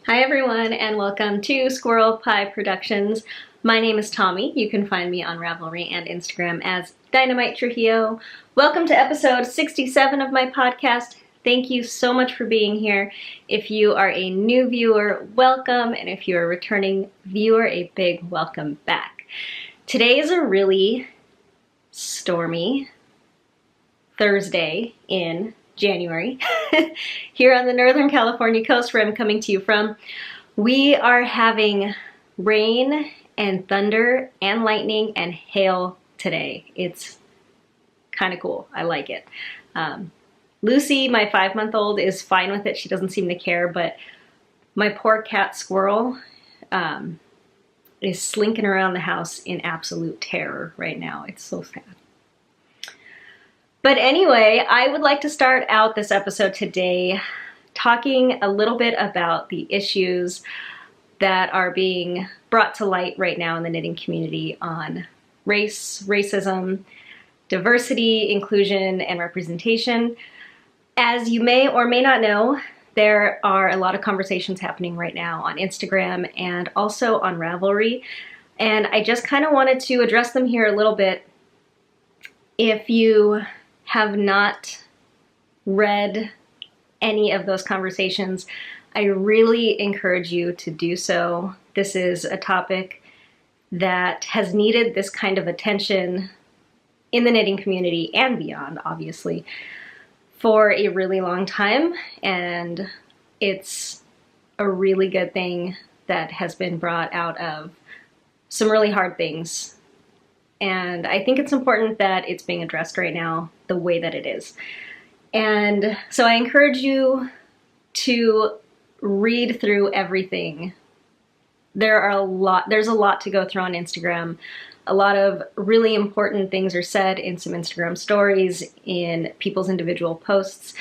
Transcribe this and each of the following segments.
Hi everyone and welcome to Squirrel Pie Productions. My name is Tommi. You can find me on Ravelry and Instagram as Dynamite Trujillo. Welcome to episode 67 of my podcast. Thank you so much for being here. If you are a new viewer, welcome, and if you're a returning viewer, a big welcome back. Today is a really stormy Thursday in January here on the Northern California coast where I'm coming to you from. We are having rain and thunder and lightning and hail today. It's kind of cool. I like it. Lucy, my 5-month-old, is fine with it. She doesn't seem to care, but my poor cat Squirrel is slinking around the house in absolute terror right now. It's so sad. But anyway, I would like to start out this episode today talking a little bit about the issues that are being brought to light right now in the knitting community on race, racism, diversity, inclusion, and representation. As you may or may not know, there are a lot of conversations happening right now on Instagram and also on Ravelry, and I just kind of wanted to address them here a little bit. If you have not read any of those conversations, I really encourage you to do so. This is a topic that has needed this kind of attention in the knitting community and beyond, obviously, for a really long time, and it's a really good thing that has been brought out of some really hard things. And I think it's important that it's being addressed right now the way that it is. And so I encourage you to read through everything. There's a lot to go through on Instagram. A lot of really important things are said in some Instagram stories, in people's individual posts.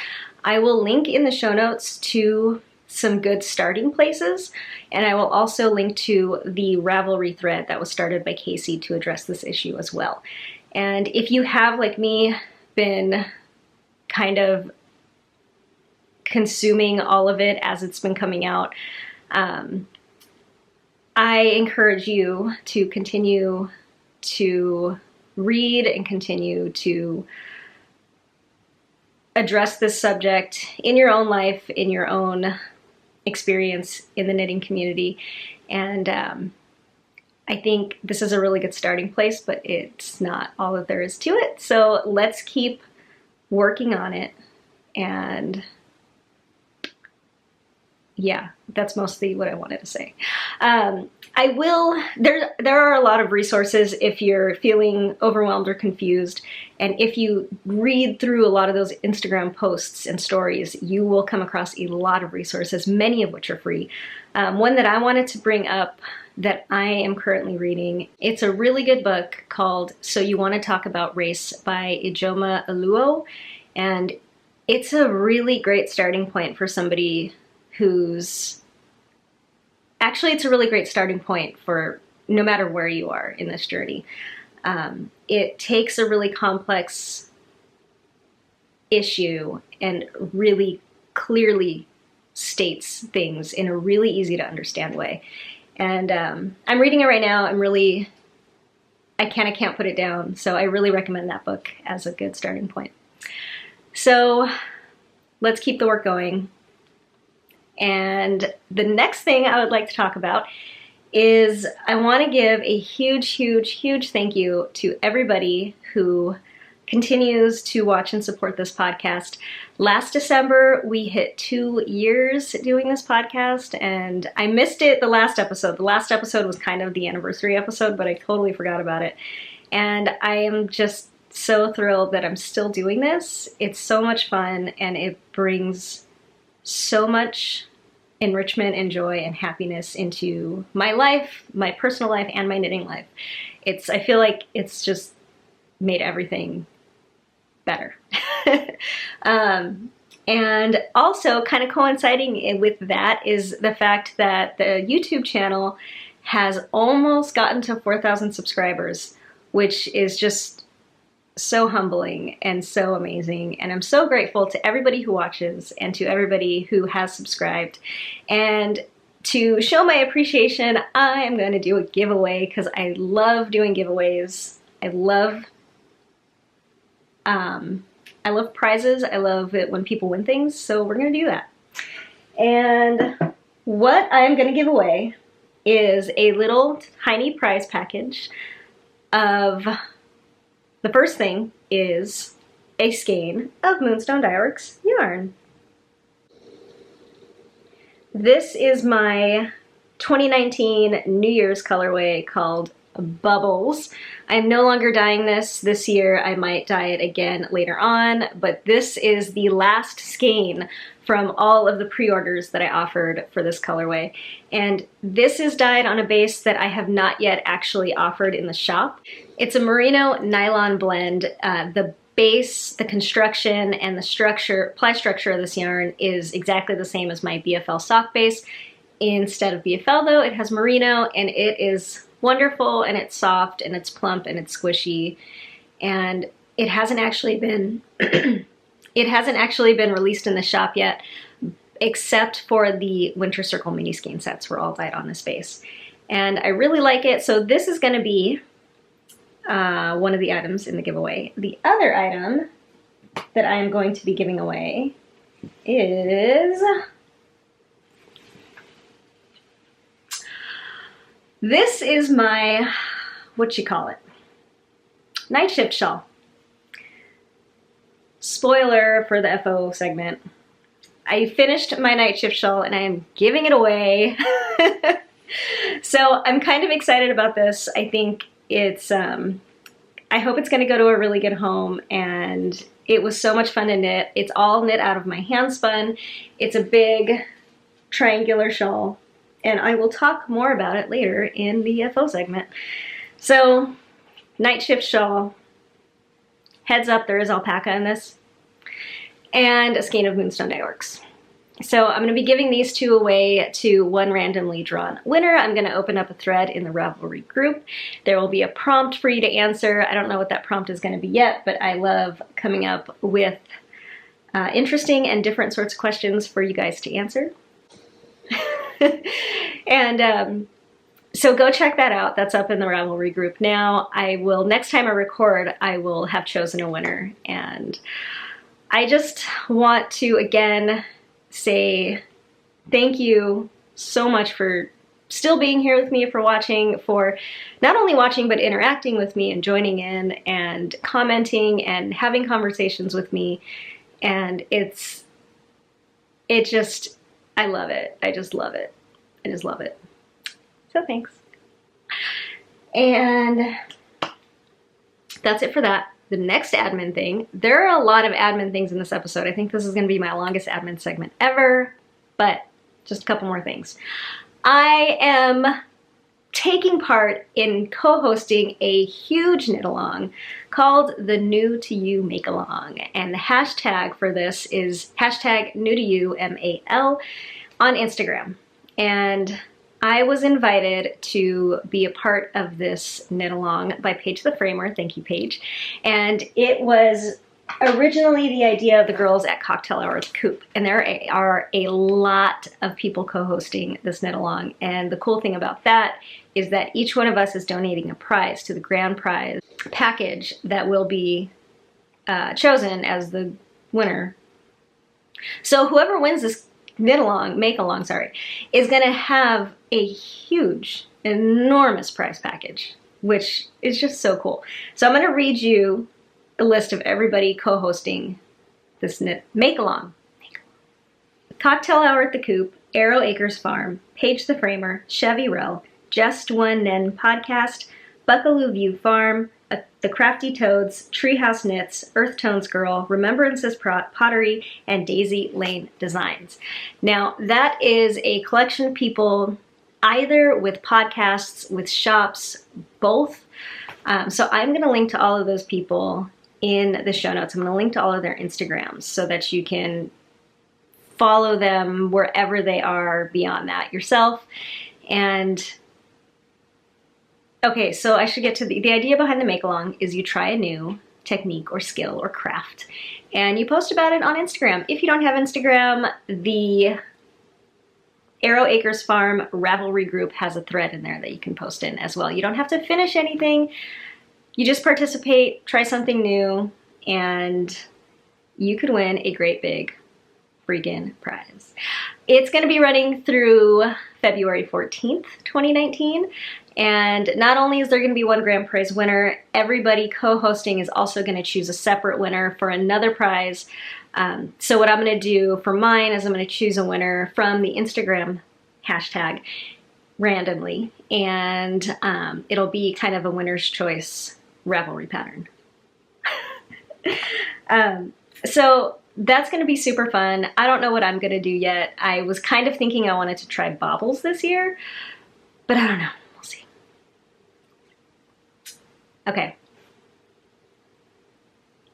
I will link in the show notes to some good starting places, and I will also link to the Ravelry thread that was started by Casey to address this issue as well. And if you have, like me, been kind of consuming all of it as it's been coming out, I encourage you to continue to read and continue to address this subject in your own life, in your own experience in the knitting community. And I think this is a really good starting place, but it's not all that there is to it. So let's keep working on it. And yeah, that's mostly what I wanted to say. There are a lot of resources if you're feeling overwhelmed or confused, and if you read through a lot of those Instagram posts and stories, you will come across a lot of resources, many of which are free. One that I wanted to bring up that I am currently reading, it's a really good book called So You Want to Talk About Race by Ijoma Aluo, and it's a really great starting point for somebody it's a really great starting point for no matter where you are in this journey. It takes a really complex issue and really clearly states things in a really easy to understand way. And I'm reading it right now. I can't put it down. So I really recommend that book as a good starting point. So let's keep the work going. And the next thing I would like to talk about is I want to give a huge, huge, huge thank you to everybody who continues to watch and support this podcast. Last December, we hit 2 years doing this podcast, and I missed it the last episode. The last episode was kind of the anniversary episode, but I totally forgot about it. And I am just so thrilled that I'm still doing this. It's so much fun, and it brings so much enrichment and joy and happiness into my life, my personal life, and my knitting life. I feel like it's just made everything better. And also kind of coinciding with that is the fact that the YouTube channel has almost gotten to 4,000 subscribers, which is just so humbling and so amazing. And I'm so grateful to everybody who watches and to everybody who has subscribed. And to show my appreciation, I am going to do a giveaway because I love doing giveaways. I love prizes. I love it when people win things, so we're going to do that. And what I'm going to give away is a little tiny prize package of, the first thing is a skein of Moonstone Dyeworks yarn. This is my 2019 New Year's colorway called Bubbles. I'm no longer dyeing this year. I might dye it again later on, but this is the last skein from all of the pre-orders that I offered for this colorway. And this is dyed on a base that I have not yet actually offered in the shop. It's a merino nylon blend. The base, the construction, and the ply structure of this yarn is exactly the same as my BFL sock base. Instead of BFL though, it has merino, and it is wonderful, and it's soft, and it's plump, and it's squishy, and it hasn't actually been released in the shop yet, except for the Winter Circle mini skein sets were all dyed on this base. And I really like it, so this is going to be one of the items in the giveaway. The other item that I am going to be giving away is this is my, night shift shawl. Spoiler for the FO segment. I finished my night shift shawl and I am giving it away. So I'm kind of excited about this. I think it's, I hope it's gonna go to a really good home, and it was so much fun to knit. It's all knit out of my hand spun. It's a big triangular shawl, and I will talk more about it later in the FO segment. So, night shift shawl. Heads up, there is alpaca in this. And a skein of Moonstone Dyeworks. So I'm going to be giving these two away to one randomly drawn winner. I'm going to open up a thread in the Ravelry group. There will be a prompt for you to answer. I don't know what that prompt is going to be yet, but I love coming up with interesting and different sorts of questions for you guys to answer. And so go check that out. That's up in the Ravelry group now. Next time I record, I will have chosen a winner. And I just want to, again, say thank you so much for still being here with me, for watching, for not only watching, but interacting with me and joining in and commenting and having conversations with me. And I love it. I just love it. I just love it. So thanks. And that's it for that. The next admin thing, there are a lot of admin things in this episode. I think this is going to be my longest admin segment ever, but just a couple more things. I am taking part in co-hosting a huge knit-along called the New to You Make-Along, and the hashtag for this is hashtag #NewToYouMAL on Instagram. And I was invited to be a part of this knit-along by Paige the Framer. Thank you, Paige. And it was originally the idea of the girls at Cocktail Hour at the Coop. And there are a lot of people co-hosting this knit-along. And the cool thing about that is that each one of us is donating a prize to the grand prize package that will be chosen as the winner. So whoever wins this make-along, is gonna have a huge, enormous prize package, which is just so cool. So I'm gonna read you a list of everybody co-hosting this knit make-along. Cocktail Hour at the Coop, Arrow Acres Farm, Paige the Framer, Chevy Rell, Just One Nen Podcast, Buckaloo View Farm, The Crafty Toads, Treehouse Knits, Earth Tones Girl, Remembrances Pottery, and Daisy Lane Designs. Now, that is a collection of people either with podcasts, with shops, both. So I'm going to link to all of those people in the show notes. I'm going to link to all of their Instagrams so that you can follow them wherever they are beyond that yourself. And okay, so I should get to the idea behind the make-along is you try a new technique or skill or craft, and you post about it on Instagram. If you don't have Instagram, the Arrow Acres Farm Ravelry group has a thread in there that you can post in as well. You don't have to finish anything. You just participate, try something new, and you could win a great big freaking prize. It's going to be running through February 14th, 2019. And not only is there going to be one grand prize winner, everybody co-hosting is also going to choose a separate winner for another prize. So what I'm going to do for mine is I'm going to choose a winner from the Instagram hashtag randomly. And it'll be kind of a winner's choice Ravelry pattern. So that's going to be super fun. I don't know what I'm going to do yet. I was kind of thinking I wanted to try baubles this year, but I don't know. We'll see. Okay.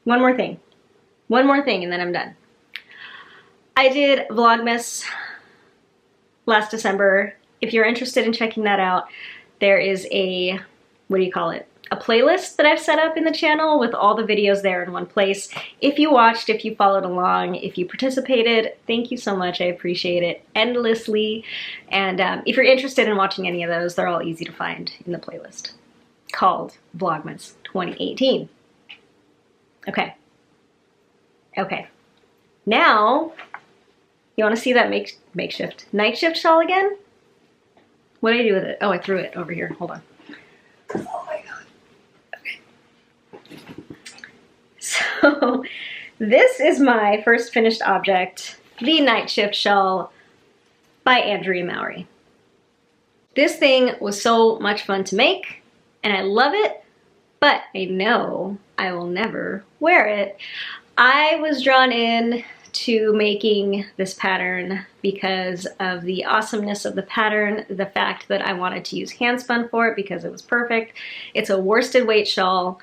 One more thing, and then I'm done. I did Vlogmas last December. If you're interested in checking that out, there is a, what do you call it? A playlist that I've set up in the channel with all the videos there in one place. If you watched, if you followed along, if you participated, thank you so much. I appreciate it endlessly. And if you're interested in watching any of those, they're all easy to find in the playlist called Vlogmas 2018. Okay. Okay. Now, you want to see that makeshift night shift shawl again? What did I do with it? Oh, I threw it over here. Hold on. Oh my God. So this is my first finished object, the Night Shift Shawl by Andrea Mowry. This thing was so much fun to make, and I love it, but I know I will never wear it. I was drawn in to making this pattern because of the awesomeness of the pattern, the fact that I wanted to use handspun for it because it was perfect. It's a worsted weight shawl.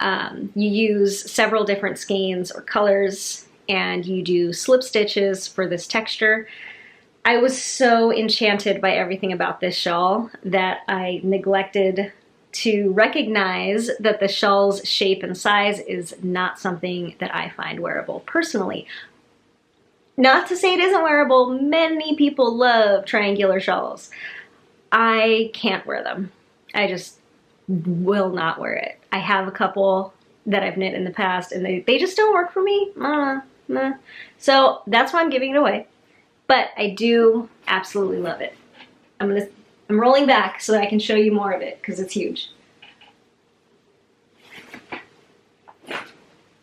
You use several different skeins or colors, and you do slip stitches for this texture. I was so enchanted by everything about this shawl that I neglected to recognize that the shawl's shape and size is not something that I find wearable personally. Not to say it isn't wearable, many people love triangular shawls. I can't wear them. I just will not wear it. I have a couple that I've knit in the past and they just don't work for me. So that's why I'm giving it away. But I do absolutely love it. I'm rolling back so that I can show you more of it because it's huge.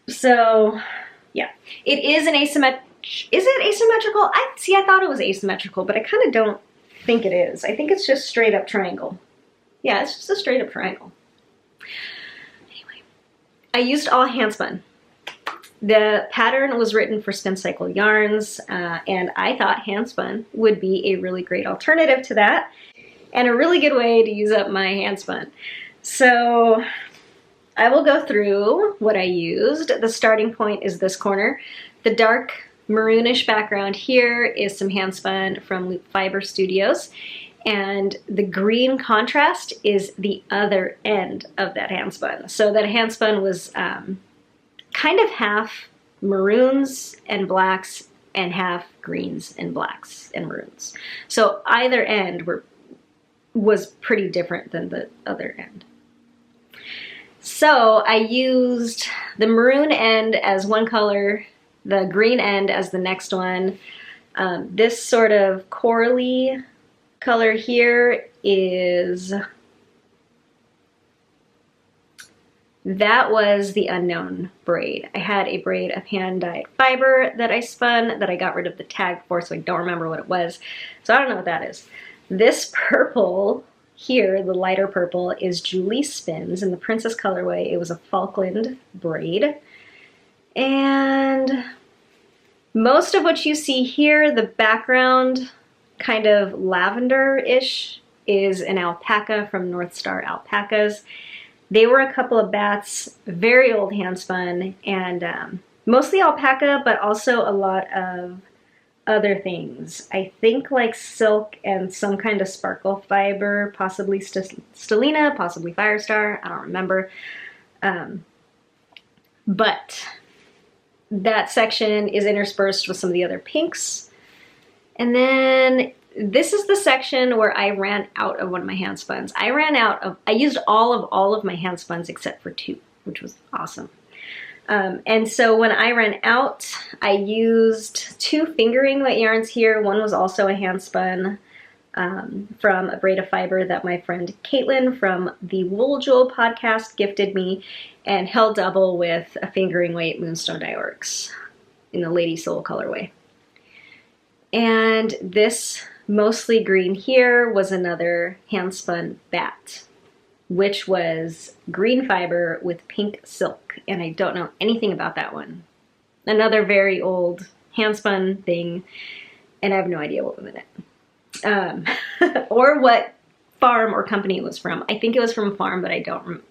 So yeah, it is an asymmetrical. Is it asymmetrical? I thought it was asymmetrical, but I kind of don't think it is. I think it's just straight up triangle. Yeah, it's just a straight up triangle. Anyway, I used all handspun. The pattern was written for Spin Cycle yarns, and I thought handspun would be a really great alternative to that, and a really good way to use up my handspun. So I will go through what I used. The starting point is this corner. The dark maroonish background here is some handspun from Loop Fiber Studios, and the green contrast is the other end of that handspun. So that handspun was kind of half maroons and blacks and half greens and blacks and maroons. So either end was pretty different than the other end. So I used the maroon end as one color, the green end as the next one. This sort of corally color here that was the unknown braid. I had a braid of hand-dyed fiber that I spun that I got rid of the tag for, so I don't remember what it was. So I don't know what that is. This purple here, the lighter purple, is Julie Spins in the Princess colorway. It was a Falkland braid. And most of what you see here, the background, kind of lavender-ish, is an alpaca from North Star Alpacas. They were a couple of bats, very old handspun, and mostly alpaca, but also a lot of other things. I think like silk and some kind of sparkle fiber, possibly stellina, possibly Firestar, I don't remember. But that section is interspersed with some of the other pinks. And then this is the section where I ran out of one of my hand spuns. I used all of my hand spuns except for 2, which was awesome. And so when I ran out, I used 2 fingering weight yarns here. One was also a hand spun from a braid of fiber that my friend Caitlin from the Wool Jewel podcast gifted me, and held double with a fingering weight Moonstone Dye Works in the Lady Soul colorway. And this mostly green here was another hand spun bat, which was green fiber with pink silk, and I don't know anything about that one. Another very old hand spun thing, and I have no idea what was in it. Or what farm or company it was from. I think it was from a farm, but I don't remember.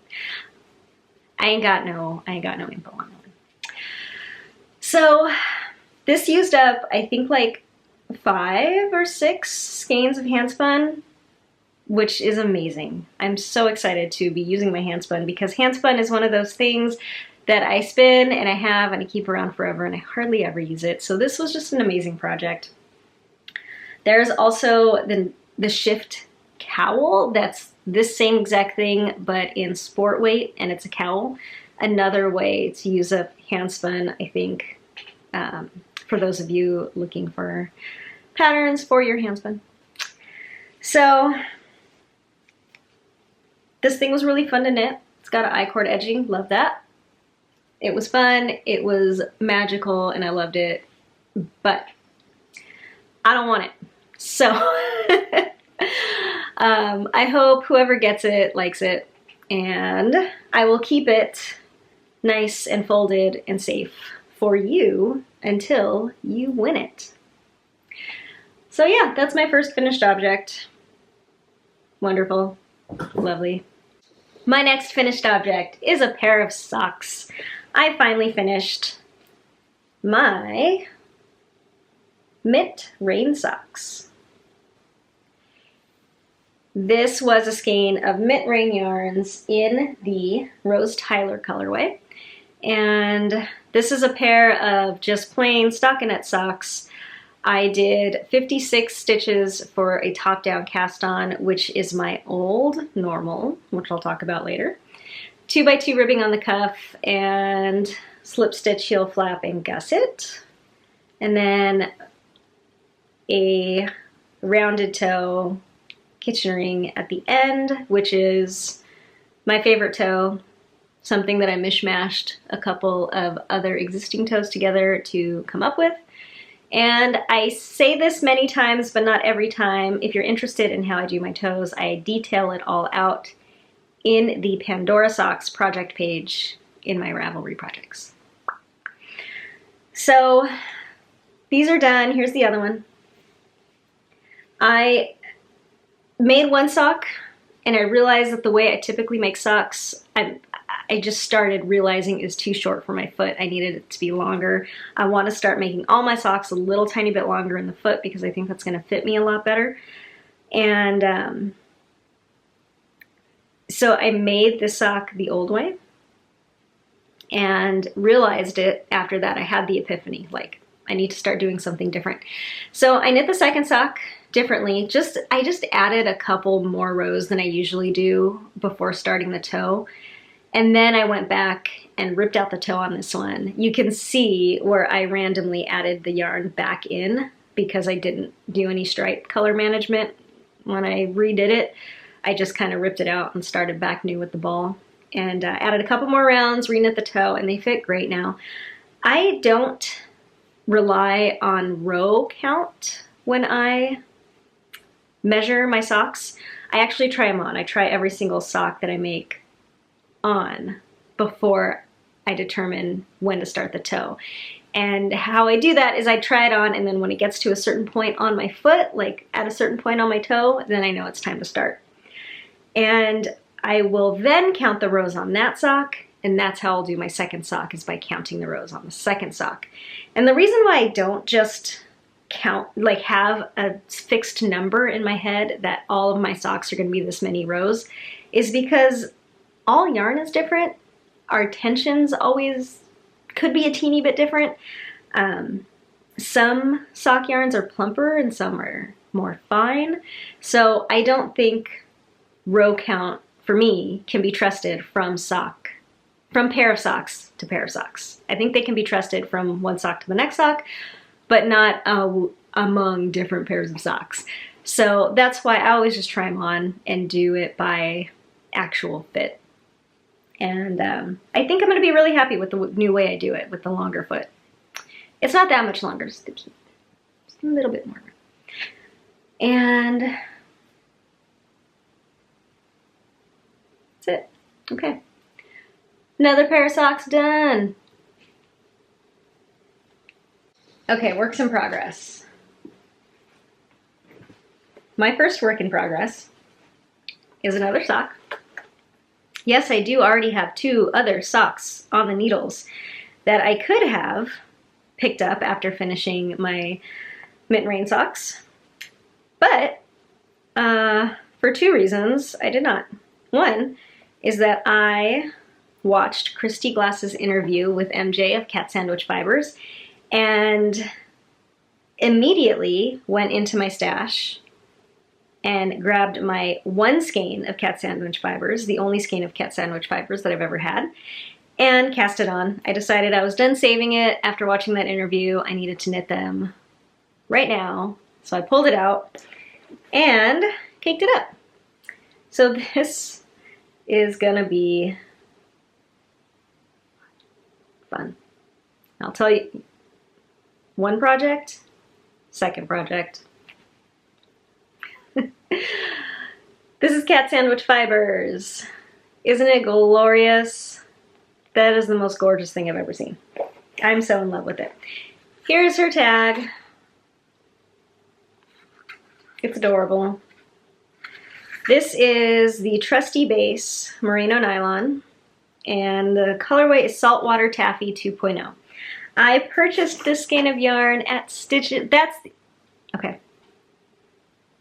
I ain't got no info on that one. So this used up, I think, like 5 or 6 skeins of hand spun, which is amazing. I'm so excited to be using my hand spun, because hand spun is one of those things that I spin and I have and I keep around forever, and I hardly ever use it. So this was just an amazing project. There's also the Shift cowl. That's this same exact thing, but in sport weight, and it's a cowl. Another way to use up hand spun, I think, for those of you looking for patterns for your hand spun. So this thing was really fun to knit. It's got an I-cord edging, love that. It was fun, it was magical, and I loved it, but I don't want it. So I hope whoever gets it likes it, and I will keep it nice and folded and safe for you until you win it. So yeah, that's my first finished object. Wonderful, lovely. My next finished object is a pair of socks. I finally finished my mint rain socks. This was a skein of mint rain yarns in the Rose Tyler colorway, and this is a pair of just plain stockinette socks. I did 56 stitches for a top-down cast-on, which is my old normal, which I'll talk about later. 2x2 ribbing on the cuff, and slip stitch, heel flap, and gusset. And then a rounded toe kitchen ring at the end, which is my favorite toe, something that I mishmashed a couple of other existing toes together to come up with. And I say this many times, but not every time. If you're interested in how I do my toes, I detail it all out in the Pandora Socks project page in my Ravelry projects. So these are done. Here's the other one. I made one sock, and I realized that the way I typically make socks, I just started realizing is too short for my foot. I needed it to be longer. I want to start making all my socks a little tiny bit longer in the foot, because I think that's going to fit me a lot better. And so I made this sock the old way and realized it after that. I had the epiphany, like, I need to start doing something different. So I knit the second sock differently. I just added a couple more rows than I usually do before starting the toe. And then I went back and ripped out the toe on this one. You can see where I randomly added the yarn back in because I didn't do any stripe color management when I redid it. I just kind of ripped it out and started back new with the ball. And added a couple more rounds, reknit the toe, and they fit great now. I don't rely on row count when I measure my socks. I actually try them on. I try every single sock that I make on before I determine when to start the toe. And how I do that is I try it on, and then when it gets to a certain point on my foot, like at a certain point on my toe, then I know it's time to start. And I will then count the rows on that sock, and that's how I'll do my second sock, is by counting the rows on the second sock. And the reason why I don't just count, like have a fixed number in my head that all of my socks are going to be this many rows, is because all yarn is different. Our tensions always could be a teeny bit different. Some sock yarns are plumper and some are more fine. So I don't think row count for me can be trusted from pair of socks to pair of socks. I think they can be trusted from one sock to the next sock, but not among different pairs of socks. So that's why I always just try them on and do it by actual fit. And I think I'm going to be really happy with the new way I do it with the longer foot. It's not that much longer, just a little bit more. And that's it. Okay. Another pair of socks done. Okay, works in progress. My first work in progress is another sock. Yes, I do already have 2 other socks on the needles that I could have picked up after finishing my Mint Rain socks. But for 2 reasons, I did not. One is that I watched Christy Glass's interview with MJ of Cat Sandwich Fibers and immediately went into my stash and grabbed my 1 skein of Cat Sandwich Fibers, the only skein of Cat Sandwich Fibers that I've ever had, and cast it on. I decided I was done saving it after watching that interview. I needed to knit them right now. So I pulled it out and caked it up. So this is gonna be fun. I'll tell you, 1 project, 2nd project. This is Cat Sandwich Fibers. Isn't it glorious? That is the most gorgeous thing I've ever seen. I'm so in love with it. Here's her tag. It's adorable. This is the Trusty Base Merino Nylon, and the colorway is Saltwater Taffy 2.0. I purchased this skein of yarn at Stitches. Okay.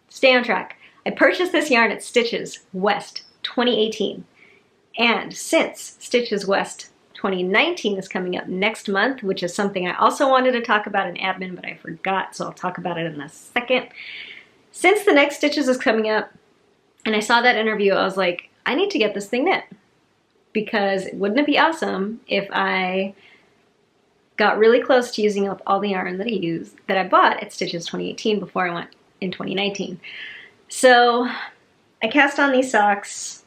Stay on track. I purchased this yarn at Stitches West 2018. And since Stitches West 2019 is coming up next month, which is something I also wanted to talk about in admin, but I forgot, so I'll talk about it in a second. Since the next Stitches is coming up, and I saw that interview, I was like, I need to get this thing knit. Because wouldn't it be awesome if I got really close to using up all the yarn that I bought at Stitches 2018 before I went in 2019. So I cast on these socks.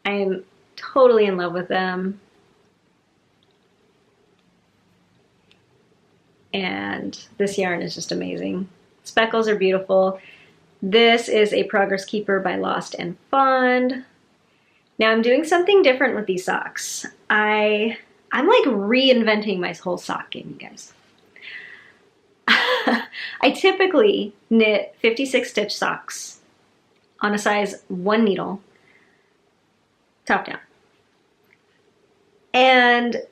I am totally in love with them. And this yarn is just amazing. Speckles are beautiful. This is a Progress Keeper by Lost and Fond. Now I'm doing something different with these socks. I'm like reinventing my whole sock game, you guys. I typically knit 56 stitch socks on a size 1 needle, top down. And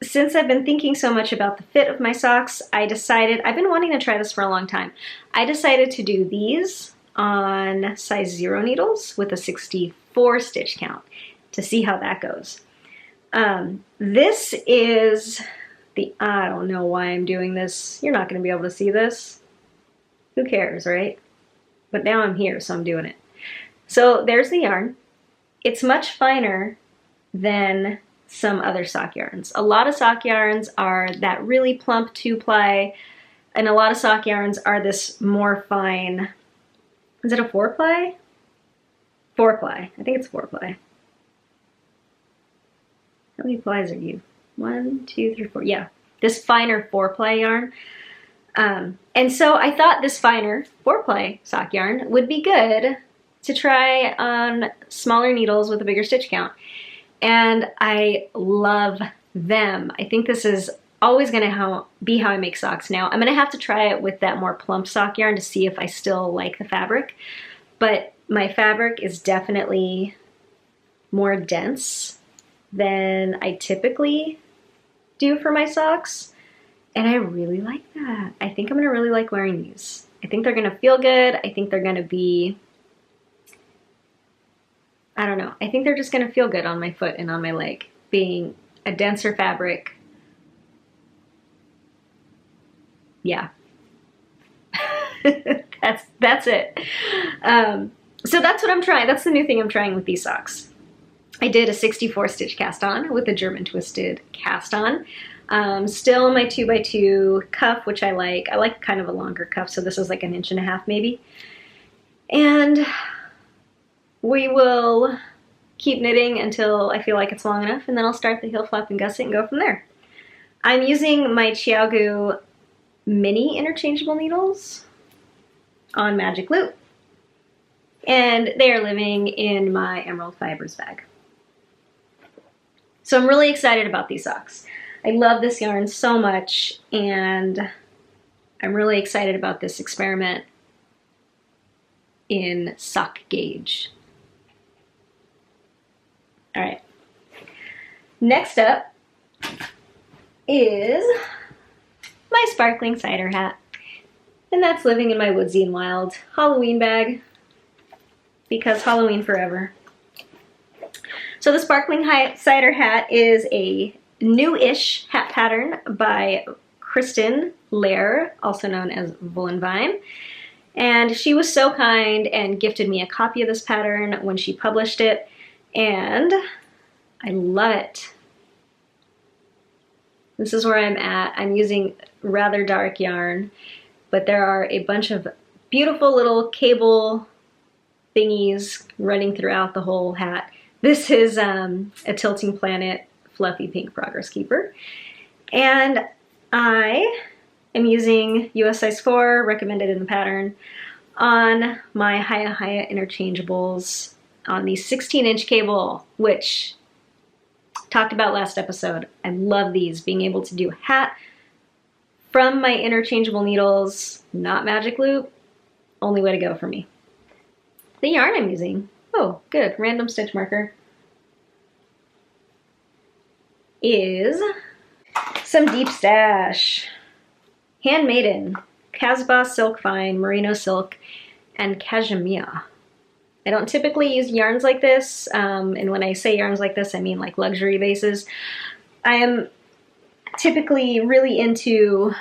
since I've been thinking so much about the fit of my socks, I decided, I've been wanting to try this for a long time. I decided to do these on size 0 needles with a 64 stitch count to see how that goes. This is I don't know why I'm doing this. You're not going to be able to see this. Who cares, right? But now I'm here, so I'm doing it. So there's the yarn. It's much finer than some other sock yarns. A lot of sock yarns are that really plump 2-ply, and a lot of sock yarns are this more fine. Is it a 4-ply? 4-ply. I think it's 4-ply. How many plies are you? 1, 2, 3, 4. Yeah, this finer 4-ply yarn. And so I thought this finer 4-ply sock yarn would be good to try on smaller needles with a bigger stitch count. And I love them. I think this is always going to be how I make socks now. I'm going to have to try it with that more plump sock yarn to see if I still like the fabric. But my fabric is definitely more dense than I typically do for my socks. And I really like that. I think I'm going to really like wearing these. I think they're going to feel good. I think they're going to be, I don't know. I think they're just going to feel good on my foot and on my leg, being a denser fabric. Yeah. That's it. So that's what I'm trying. That's the new thing I'm trying with these socks. I did a 64 stitch cast on with a German twisted cast on. Still my 2x2 cuff, which I like. I like kind of a longer cuff, so this is like 1.5 inches maybe. And we will keep knitting until I feel like it's long enough, and then I'll start the heel flap and gusset and go from there. I'm using my Chiaogu mini interchangeable needles on Magic Loop, and they are living in my Emerald Fibers bag. So I'm really excited about these socks. I love this yarn so much, and I'm really excited about this experiment in sock gauge. All right, next up is my sparkling cider hat, and that's living in my Woodsy and Wild Halloween bag, because Halloween forever. So the sparkling cider hat is a new-ish hat pattern by Kristen Lair, also known as Vine. And she was so kind and gifted me a copy of this pattern when she published it, and I love it. This is where I'm at. I'm using rather dark yarn, but there are a bunch of beautiful little cable thingies running throughout the whole hat. This is a Tilting Planet Fluffy Pink Progress Keeper. And I am using US size 4, recommended in the pattern, on my Hiya interchangeables on the 16-inch cable, which talked about last episode. I love these, being able to do hat from my interchangeable needles, not Magic Loop, only way to go for me. The yarn I'm using, oh good, random stitch marker, is some Deep Stash, Handmaiden, Casbah Silk Fine, Merino Silk, and Cashmere. I don't typically use yarns like this, and when I say yarns like this, I mean like luxury bases. I am typically really into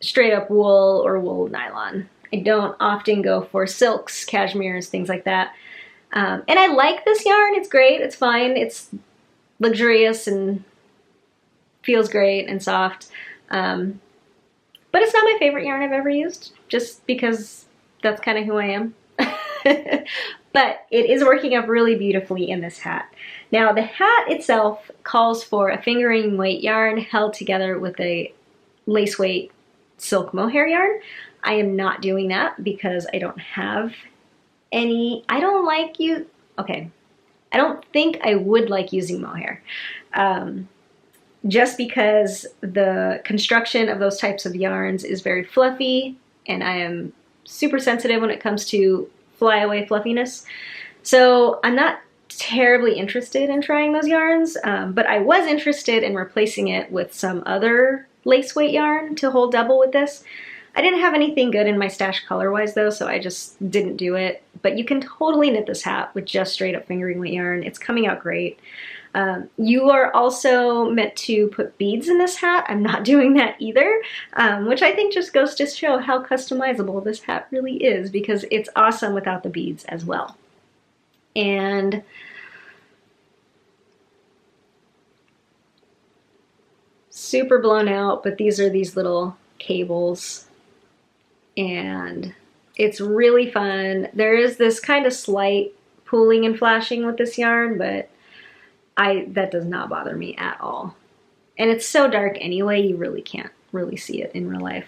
straight up wool or wool nylon. I don't often go for silks, cashmeres, things like that. And I like this yarn. It's great. It's fine. It's luxurious and feels great and soft. But it's not my favorite yarn I've ever used, just because that's kind of who I am. But it is working up really beautifully in this hat. Now the hat itself calls for a fingering weight yarn held together with a lace weight silk mohair yarn. I am not doing that because I don't have any. I don't think I would like using mohair. Just because the construction of those types of yarns is very fluffy, and I am super sensitive when it comes to flyaway fluffiness. So I'm not terribly interested in trying those yarns, but I was interested in replacing it with some other lace weight yarn to hold double with this. I didn't have anything good in my stash color-wise though, so I just didn't do it. But you can totally knit this hat with just straight up fingering weight yarn. It's coming out great. You are also meant to put beads in this hat. I'm not doing that either, which I think just goes to show how customizable this hat really is, because it's awesome without the beads as well. And super blown out, but these are these little cables, and it's really fun. There is this kind of slight pooling and flashing with this yarn, but that does not bother me at all. And it's so dark anyway, you really can't really see it in real life.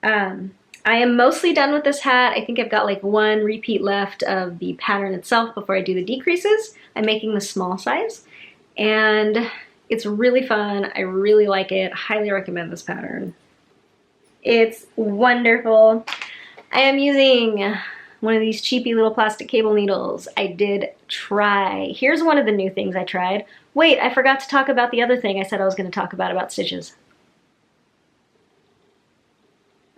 I am mostly done with this hat. I think I've got like one repeat left of the pattern itself before I do the decreases. I'm making the small size, and it's really fun. I really like it. Highly recommend this pattern. It's wonderful. I am using one of these cheapy little plastic cable needles. I did try. Here's one of the new things I tried. Wait, I forgot to talk about the other thing I said I was going to talk about stitches.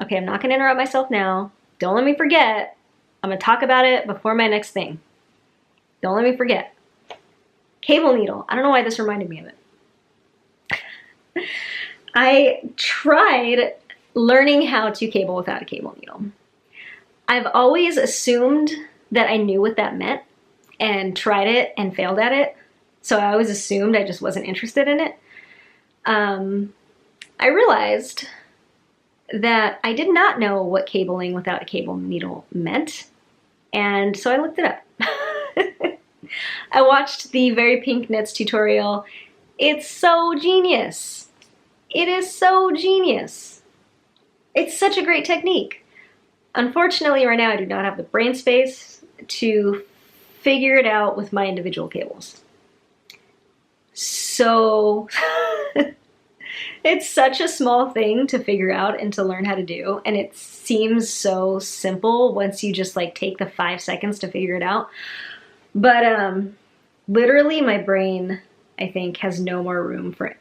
Okay, I'm not going to interrupt myself now. Don't let me forget. I'm going to talk about it before my next thing. Don't let me forget. Cable needle. I don't know why this reminded me of it. I tried learning how to cable without a cable needle. I've always assumed that I knew what that meant and tried it and failed at it. So I always assumed I just wasn't interested in it. I realized that I did not know what cabling without a cable needle meant. And so I looked it up. I watched the Very Pink Knits tutorial. It's so genius. It is so genius. It's such a great technique. Unfortunately, right now I do not have the brain space to figure it out with my individual cables. So it's such a small thing to figure out and to learn how to do, and it seems so simple once you just like take the 5 seconds to figure it out. But literally my brain, I think, has no more room for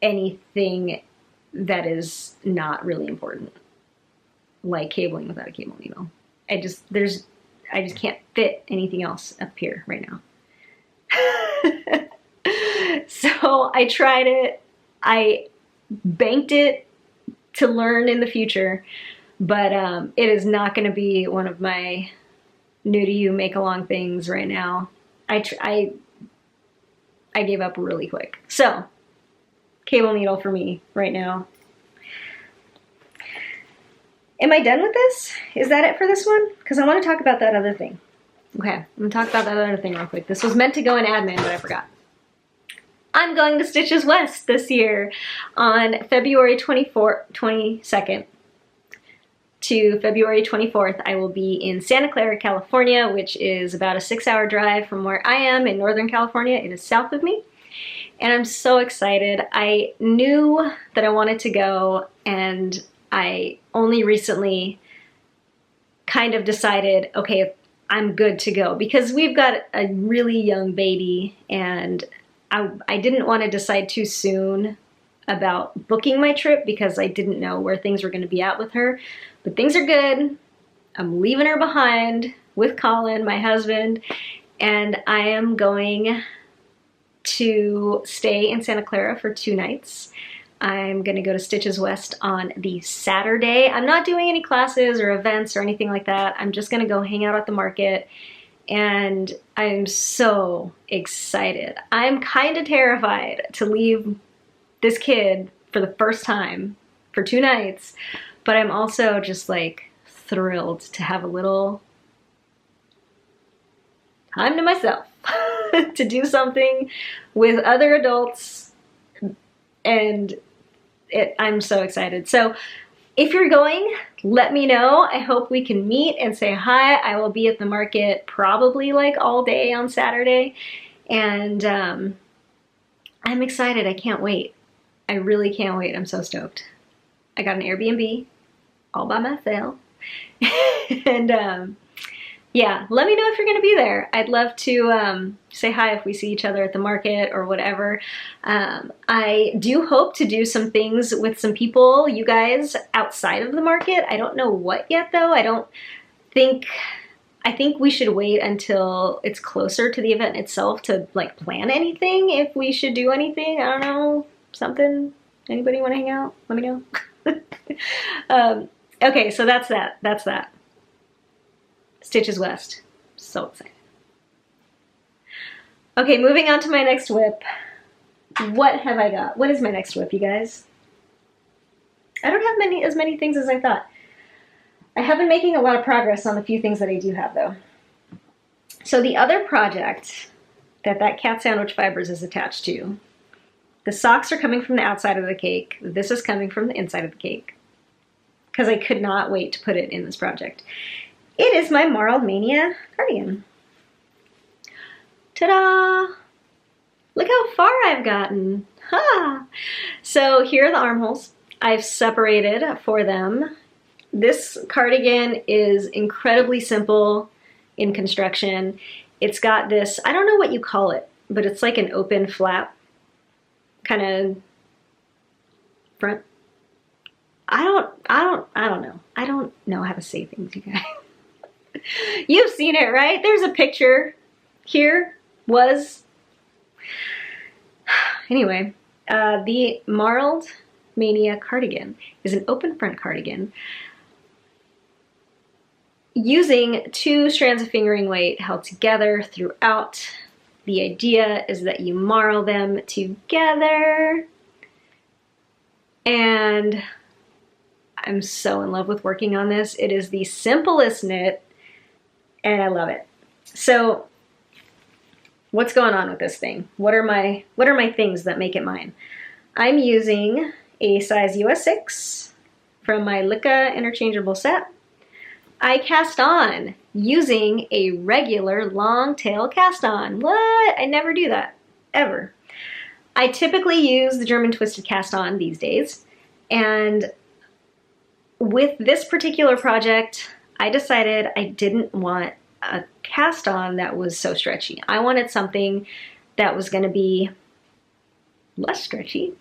anything that is not really important, like cabling without a cable needle. I just can't fit anything else up here right now. So I tried it. I banked it to learn in the future, but it is not going to be one of my new to you make along things right now. I gave up really quick. So cable needle for me right now. Am I done with this? Is that it for this one? Because I want to talk about that other thing. Okay, I'm going to talk about that other thing real quick. This was meant to go in admin, but I forgot. I'm going to Stitches West this year on February 22nd to February 24th. I will be in Santa Clara, California, which is about a 6-hour drive from where I am in Northern California. It is south of me. And I'm so excited. I knew that I wanted to go, and I only recently kind of decided, okay, I'm good to go, because we've got a really young baby, and I didn't want to decide too soon about booking my trip because I didn't know where things were going to be at with her. But things are good. I'm leaving her behind with Colin, my husband, and I am going to stay in Santa Clara for 2 nights. I'm going to go to Stitches West on the Saturday. I'm not doing any classes or events or anything like that. I'm just going to go hang out at the market, and I'm so excited. I'm kind of terrified to leave this kid for the first time for 2 nights, but I'm also just like thrilled to have a little time to myself to do something with other adults, and I'm so excited. So if you're going, let me know. I hope we can meet and say hi. I will be at the market probably like all day on Saturday, and I'm excited. I can't wait. I really can't wait. I'm so stoked. I got an Airbnb all by myself. And yeah, let me know if you're going to be there. I'd love to say hi if we see each other at the market or whatever. I do hope to do some things with some people, you guys, outside of the market. I don't know what yet, though. I think we should wait until it's closer to the event itself to like plan anything, if we should do anything. I don't know, something. Anybody want to hang out? Let me know. Okay, so that's that. That's that. Stitches West. So excited. Okay, moving on to my next whip. What have I got? What is my next whip, you guys? I don't have as many things as I thought. I have been making a lot of progress on the few things that I do have, though. So the other project that cat sandwich fibers is attached to, the socks are coming from the outside of the cake. This is coming from the inside of the cake, because I could not wait to put it in this project. It is my Marled Mania cardigan. Ta-da! Look how far I've gotten. Ha! So here are the armholes. I've separated for them. This cardigan is incredibly simple in construction. It's got this, I don't know what you call it, but it's like an open flap kind of front. I don't know. I don't know how to say things, you guys. You've seen it, right? There's a picture here. Anyway, the Marled Mania cardigan is an open front cardigan using 2 strands of fingering weight held together throughout. The idea is that you marl them together, and I'm so in love with working on this. It is the simplest knit, and I love it. So what's going on with this thing? What are my things that make it mine? I'm using a size US 6 from my Licca interchangeable set. I cast on using a regular long tail cast on. What? I never do that, ever. I typically use the German twisted cast on these days, and with this particular project, I decided I didn't want a cast on that was so stretchy. I wanted something that was going to be less stretchy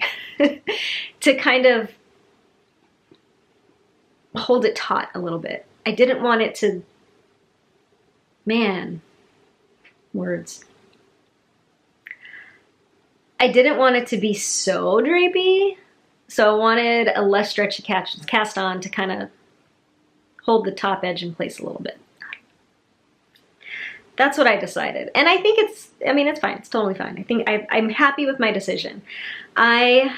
to kind of hold it taut a little bit. I didn't want it to, man, words. I didn't want it to be so drapey, so I wanted a less stretchy cast on to kind of hold the top edge in place a little bit. That's what I decided. And I think it's fine. It's totally fine. I think I'm happy with my decision. I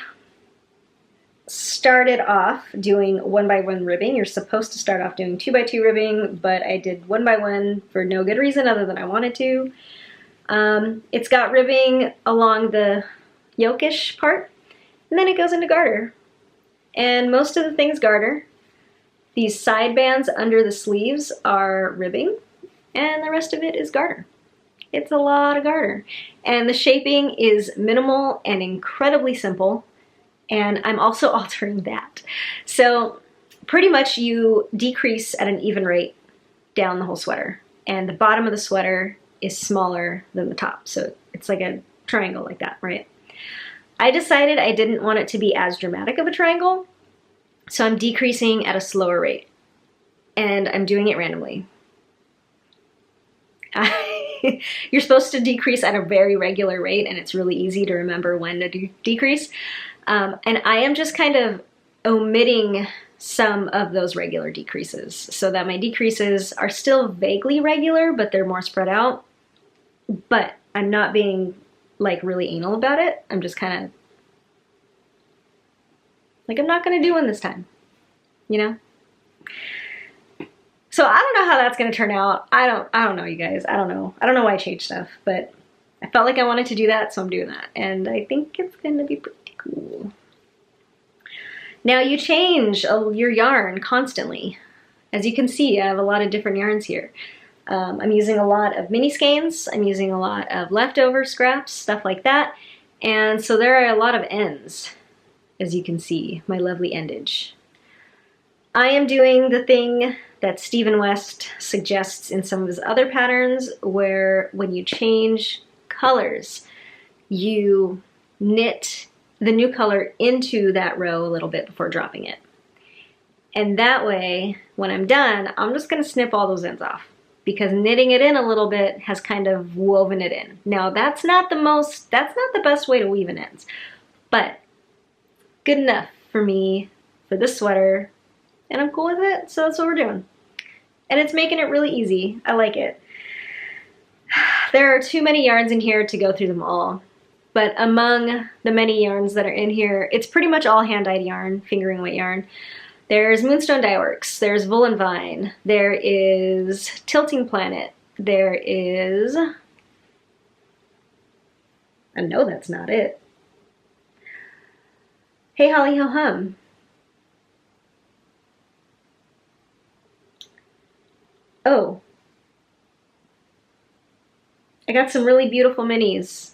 started off doing 1x1 ribbing. You're supposed to start off doing 2x2 ribbing, but I did 1x1 for no good reason other than I wanted to. It's got ribbing along the yokish part, and then it goes into garter. And most of the things garter. These side bands under the sleeves are ribbing, and the rest of it is garter. It's a lot of garter. And the shaping is minimal and incredibly simple, and I'm also altering that. So pretty much you decrease at an even rate down the whole sweater, and the bottom of the sweater is smaller than the top. So it's like a triangle like that, right? I decided I didn't want it to be as dramatic of a triangle, so I'm decreasing at a slower rate, and I'm doing it randomly. You're supposed to decrease at a very regular rate, and it's really easy to remember when to decrease. And I am just kind of omitting some of those regular decreases so that my decreases are still vaguely regular, but they're more spread out. But I'm not being like really anal about it. I'm just kind of like, I'm not going to do one this time, you know? So I don't know how that's going to turn out. I don't know, you guys. I don't know why I changed stuff, but I felt like I wanted to do that, so I'm doing that. And I think it's going to be pretty cool. Now you change your yarn constantly. As you can see, I have a lot of different yarns here. I'm using a lot of mini skeins. I'm using a lot of leftover scraps, stuff like that. And so there are a lot of ends, as you can see, my lovely endage. I am doing the thing that Stephen West suggests in some of his other patterns, where when you change colors, you knit the new color into that row a little bit before dropping it. And that way, when I'm done, I'm just gonna snip all those ends off, because knitting it in a little bit has kind of woven it in. Now that's not the best way to weave in ends, but good enough for me for this sweater, and I'm cool with it, so that's what we're doing. And it's making it really easy. I like it. There are too many yarns in here to go through them all, but among the many yarns that are in here, it's pretty much all hand-dyed yarn, fingering weight yarn. There's Moonstone Dye Works, there's Wool and Vine, there is Tilting Planet, there is, I know that's not it, Hey Holly Ho Hum. Oh, I got some really beautiful minis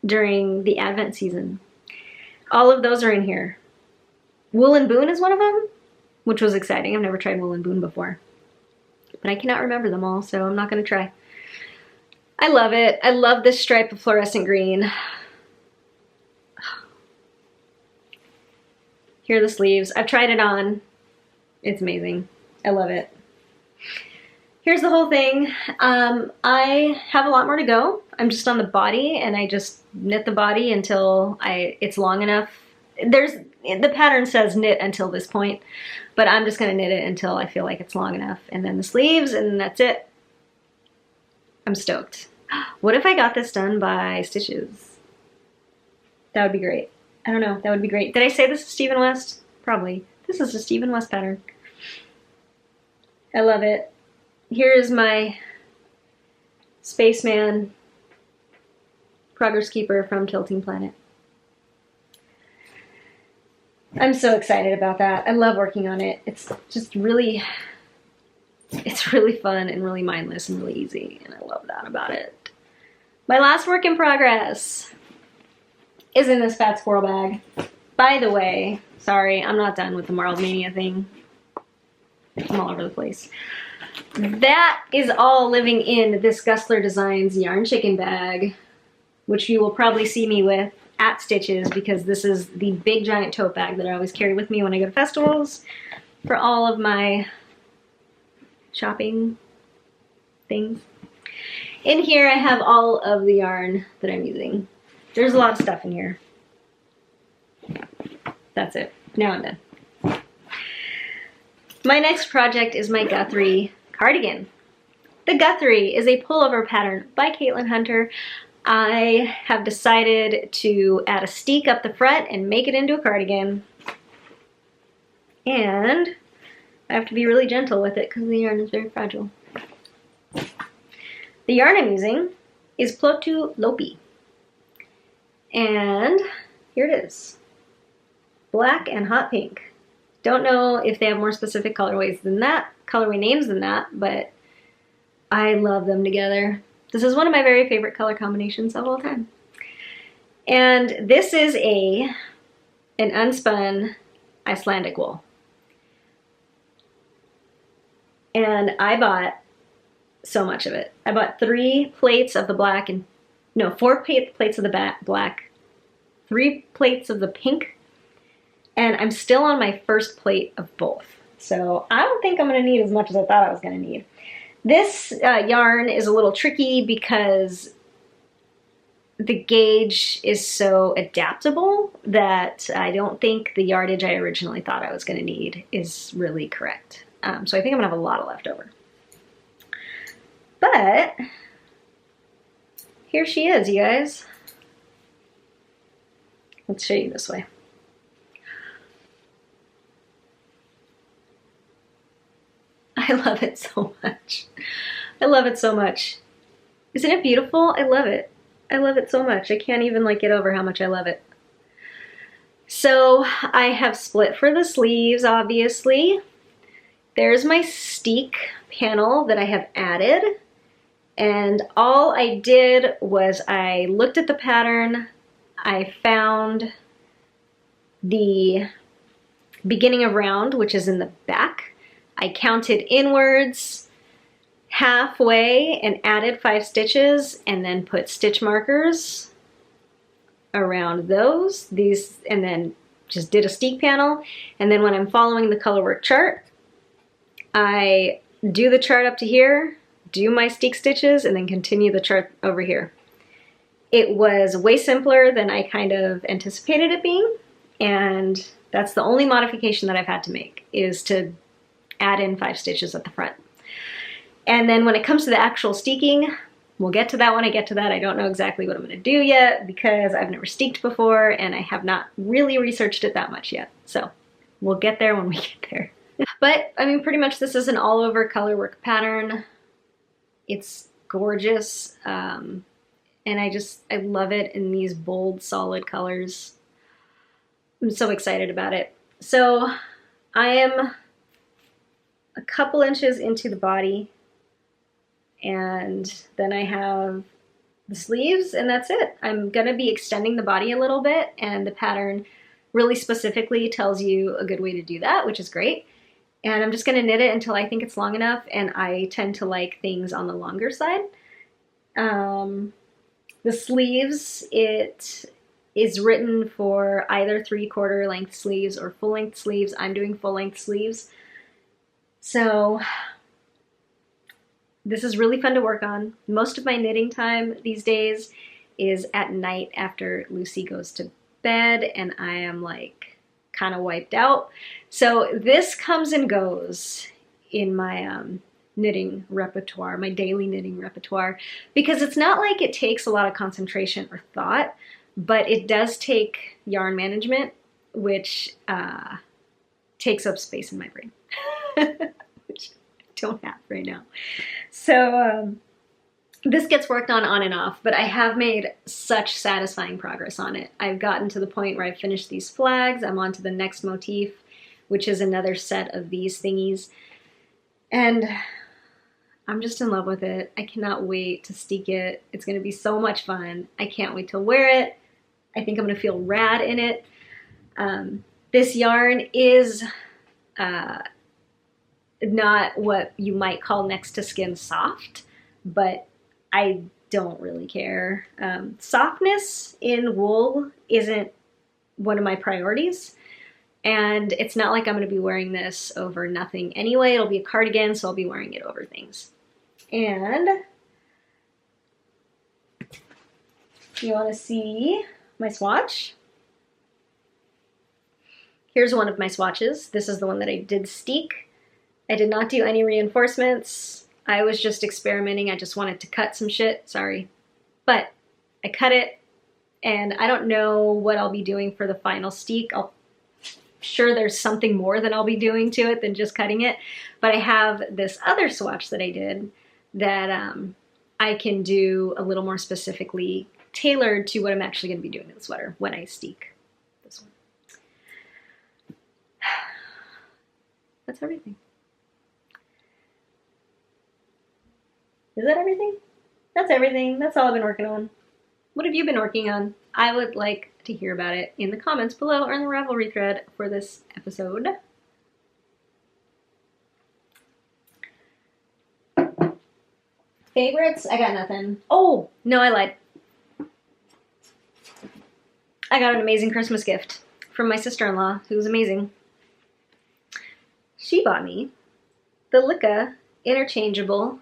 during the Advent season. All of those are in here. Wool and Boon is one of them, which was exciting. I've never tried Wool and Boon before, but I cannot remember them all, so I'm not going to try. I love it. I love this stripe of fluorescent green. Here are the sleeves. I've tried it on. It's amazing. I love it. Here's the whole thing. I have a lot more to go. I'm just on the body, and I just knit the body until it's long enough the pattern says knit until this point, but I'm just gonna knit it until I feel like it's long enough, and then the sleeves, and that's it. I'm stoked. What if I got this done by Stitches? That would be great. I don't know, that would be great. Did I say this is Stephen West? Probably. This is a Stephen West pattern. I love it. Here is my Spaceman Progress Keeper from Tilting Planet. I'm so excited about that. I love working on it. It's just really, it's really fun and really mindless and really easy, and I love that about it. My last work in progress is in this fat squirrel bag. By the way, sorry, I'm not done with the Marled Mania thing. I'm all over the place. That is all living in this Gustler Designs Yarn Chicken bag, which you will probably see me with at Stitches, because this is the big giant tote bag that I always carry with me when I go to festivals for all of my shopping things. In here I have all of the yarn that I'm using. There's a lot of stuff in here. That's it. Now I'm done. My next project is my Guthrie cardigan. The Guthrie is a pullover pattern by Caitlin Hunter. I have decided to add a steek up the front and make it into a cardigan. And I have to be really gentle with it because the yarn is very fragile. The yarn I'm using is Plotu Lopi. And here it is. Black and hot pink. Don't know if they have more specific colorways than that, colorway names than that, but I love them together. This is one of my very favorite color combinations of all time. And this is an unspun Icelandic wool. And I bought so much of it. I bought 3 plates of the black and, no, 4 plates of the black, 3 plates of the pink, and I'm still on my first plate of both. So I don't think I'm gonna need as much as I thought I was gonna need. This yarn is a little tricky because the gauge is so adaptable that I don't think the yardage I originally thought I was gonna need is really correct. So I think I'm gonna have a lot of leftover. But here she is, you guys. Let's show you this way. I love it so much. I love it so much. Isn't it beautiful? I love it. I love it so much. I can't even get over how much I love it. So I have split for the sleeves, obviously. There's my steek panel that I have added. And all I did was I looked at the pattern, I found the beginning of round, which is in the back. I counted inwards halfway and added 5 stitches, and then put stitch markers around these, and then just did a steek panel. And then when I'm following the colorwork chart, I do the chart up to here, do my steek stitches, and then continue the chart over here. It was way simpler than I kind of anticipated it being, and that's the only modification that I've had to make, is to add in 5 stitches at the front. And then when it comes to the actual steeking, we'll get to that when I get to that. I don't know exactly what I'm going to do yet because I've never steeked before and I have not really researched it that much yet. So we'll get there when we get there. But I mean, pretty much this is an all over colorwork pattern. It's gorgeous. And I love it in these bold, solid colors. I'm so excited about it. So I am a couple inches into the body, and then I have the sleeves, and that's it. I'm gonna be extending the body a little bit, and the pattern really specifically tells you a good way to do that, which is great. And I'm just gonna knit it until I think it's long enough, and I tend to like things on the longer side. The sleeves, it is written for either 3/4 length sleeves or full length sleeves. I'm doing full length sleeves. So this is really fun to work on. Most of my knitting time these days is at night after Lucy goes to bed and I am like kind of wiped out. So this comes and goes in my knitting repertoire, my daily knitting repertoire, because it's not like it takes a lot of concentration or thought, but it does take yarn management, which takes up space in my brain, which I don't have right now. So this gets worked on and off, but I have made such satisfying progress on it. I've gotten to the point where I've finished these flags. I'm on to the next motif, which is another set of these thingies. And I'm just in love with it. I cannot wait to steek it. It's gonna be so much fun. I can't wait to wear it. I think I'm gonna feel rad in it. This yarn is not what you might call next to skin soft, but I don't really care. Softness in wool isn't one of my priorities, and it's not like I'm going to be wearing this over nothing anyway. It'll be a cardigan, so I'll be wearing it over things. And you want to see my swatch? Here's one of my swatches. This is the one that I did steek. I did not do any reinforcements. I was just experimenting. I just wanted to cut some shit, sorry. But I cut it, and I don't know what I'll be doing for the final steek. I'm sure there's something more that I'll be doing to it than just cutting it. But I have this other swatch that I did that I can do a little more specifically tailored to what I'm actually going to be doing to the sweater when I steek this one. That's everything. Is that everything? That's everything. That's all I've been working on. What have you been working on? I would like to hear about it in the comments below or in the Ravelry thread for this episode. Favorites? I got nothing. Oh, no, I lied. I got an amazing Christmas gift from my sister-in-law, who's amazing. She bought me the Licca interchangeable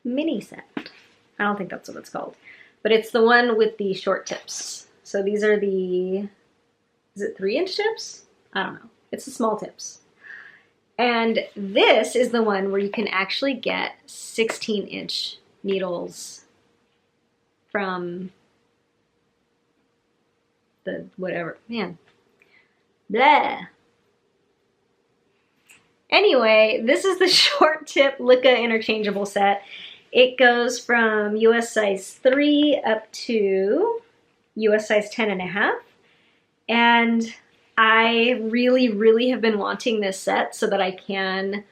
mini set. I don't think that's what it's called, but it's the one with the short tips. So these are the, is it 3-inch tips? I don't know. It's the small tips. And this is the one where you can actually get 16-inch needles from the whatever, man, blah. Anyway, this is the short tip Licca interchangeable set. It goes from US size 3 up to US size 10.5. And I really, really have been wanting this set so that I can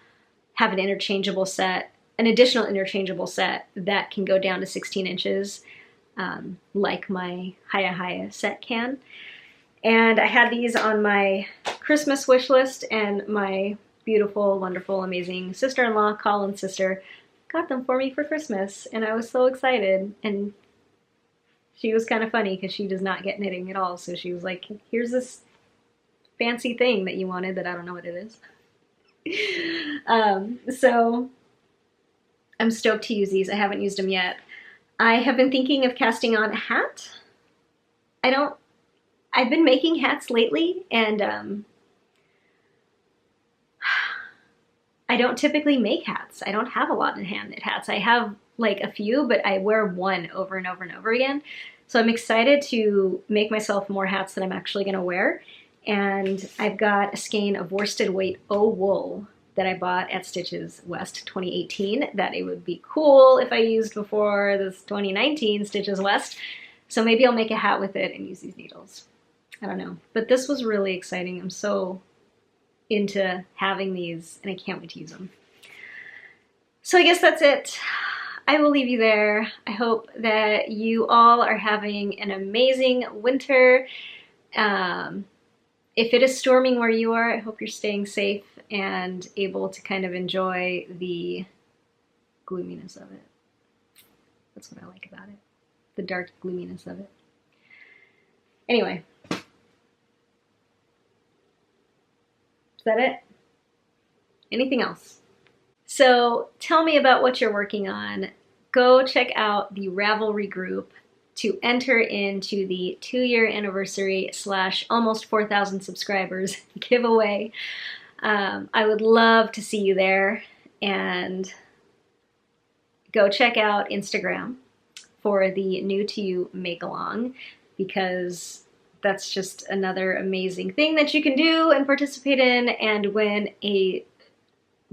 have an interchangeable set, an additional interchangeable set that can go down to 16 inches, like my Haya set can. And I had these on my Christmas wish list, and my beautiful, wonderful, amazing sister-in-law, Colin's sister, got them for me for Christmas, and I was so excited. And she was kind of funny because she does not get knitting at all, so she was like, here's this fancy thing that you wanted that I don't know what it is. So I'm stoked to use these. I haven't used them yet. I have been thinking of casting on a hat. I've been making hats lately, and I don't typically make hats. I don't have a lot of hand knit hats. I have like a few, but I wear one over and over and over again. So I'm excited to make myself more hats that I'm actually gonna wear. And I've got a skein of worsted weight wool that I bought at Stitches West 2018 that it would be cool if I used before this 2019 Stitches West. So maybe I'll make a hat with it and use these needles. I don't know. But this was really exciting. I'm so into having these, and I can't wait to use them. So I guess that's it. I will leave you there. I hope that you all are having an amazing winter. If it is storming where you are, I hope you're staying safe and able to kind of enjoy the gloominess of it. That's what I like about it. The dark gloominess of it. Anyway. Is that it? Anything else? So tell me about what you're working on. Go check out the Ravelry group to enter into the 2-year anniversary / almost 4,000 subscribers giveaway. I would love to see you there, and go check out Instagram for the New to You make-along, because that's just another amazing thing that you can do and participate in and win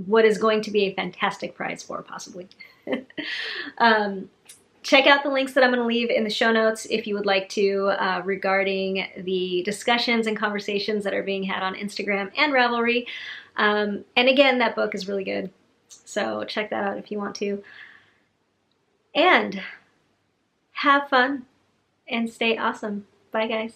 what is going to be a fantastic prize for, possibly. Check out the links that I'm going to leave in the show notes if you would like to, regarding the discussions and conversations that are being had on Instagram and Ravelry. And again, that book is really good, so check that out if you want to. And have fun and stay awesome. Bye, guys.